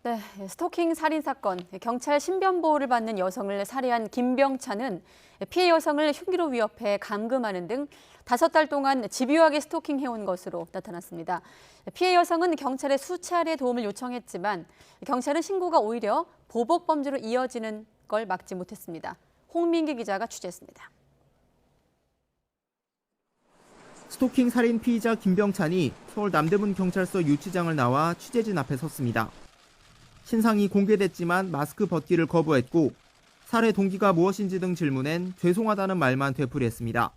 네, 스토킹 살인 사건, 경찰 신변 보호를 받는 여성을 살해한 김병찬은 피해 여성을 흉기로 위협해 감금하는 등 5달 동안 집요하게 스토킹해온 것으로 나타났습니다. 피해 여성은 경찰에 수차례 도움을 요청했지만 경찰은 신고가 오히려 보복 범죄로 이어지는 걸 막지 못했습니다. 홍민기 기자가 취재했습니다. 스토킹 살인 피의자 김병찬이 서울 남대문 경찰서 유치장을 나와 취재진 앞에 섰습니다. 신상이 공개됐지만 마스크 벗기를 거부했고 살해 동기가 무엇인지 등 질문엔 죄송하다는 말만 되풀이했습니다.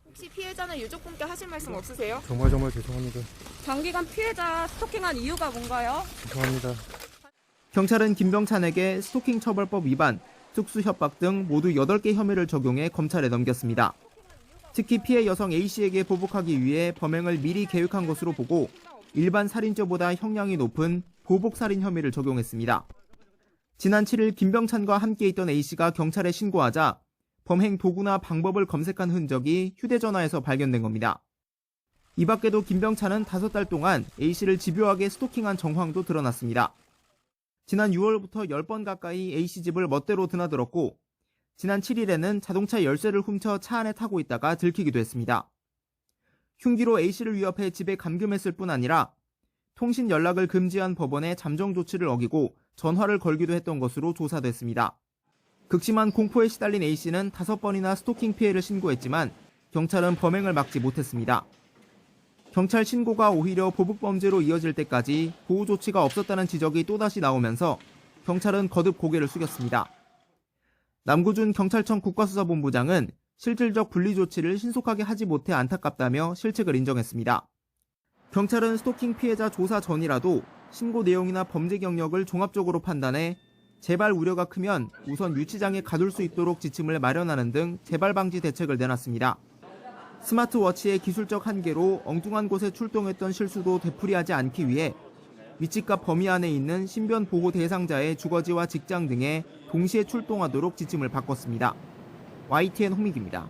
혹시 피해자는 유족분께 하실 말씀 없으세요? 정말 죄송합니다. 장기간 피해자 스토킹한 이유가 뭔가요? 죄송합니다. 경찰은 김병찬에게 스토킹 처벌법 위반, 특수 협박 등 모두 8개 혐의를 적용해 검찰에 넘겼습니다. 특히 피해 여성 A씨에게 보복하기 위해 범행을 미리 계획한 것으로 보고 일반 살인죄보다 형량이 높은 보복살인 혐의를 적용했습니다. 지난 7일 김병찬과 함께 있던 A씨가 경찰에 신고하자 범행 도구나 방법을 검색한 흔적이 휴대전화에서 발견된 겁니다. 이 밖에도 김병찬은 5달 동안 A씨를 집요하게 스토킹한 정황도 드러났습니다. 지난 6월부터 10번 가까이 A씨 집을 멋대로 드나들었고 지난 7일에는 자동차 열쇠를 훔쳐 차 안에 타고 있다가 들키기도 했습니다. 흉기로 A씨를 위협해 집에 감금했을 뿐 아니라 통신 연락을 금지한 법원의 잠정 조치를 어기고 전화를 걸기도 했던 것으로 조사됐습니다. 극심한 공포에 시달린 A씨는 5번이나 스토킹 피해를 신고했지만 경찰은 범행을 막지 못했습니다. 경찰 신고가 오히려 보복범죄로 이어질 때까지 보호 조치가 없었다는 지적이 또다시 나오면서 경찰은 거듭 고개를 숙였습니다. 남구준 경찰청 국가수사본부장은 실질적 분리 조치를 신속하게 하지 못해 안타깝다며 실책을 인정했습니다. 경찰은 스토킹 피해자 조사 전이라도 신고 내용이나 범죄 경력을 종합적으로 판단해 재발 우려가 크면 우선 유치장에 가둘 수 있도록 지침을 마련하는 등 재발 방지 대책을 내놨습니다. 스마트워치의 기술적 한계로 엉뚱한 곳에 출동했던 실수도 되풀이하지 않기 위해 위치값 범위 안에 있는 신변 보호 대상자의 주거지와 직장 등에 동시에 출동하도록 지침을 바꿨습니다. YTN 홍민기입니다.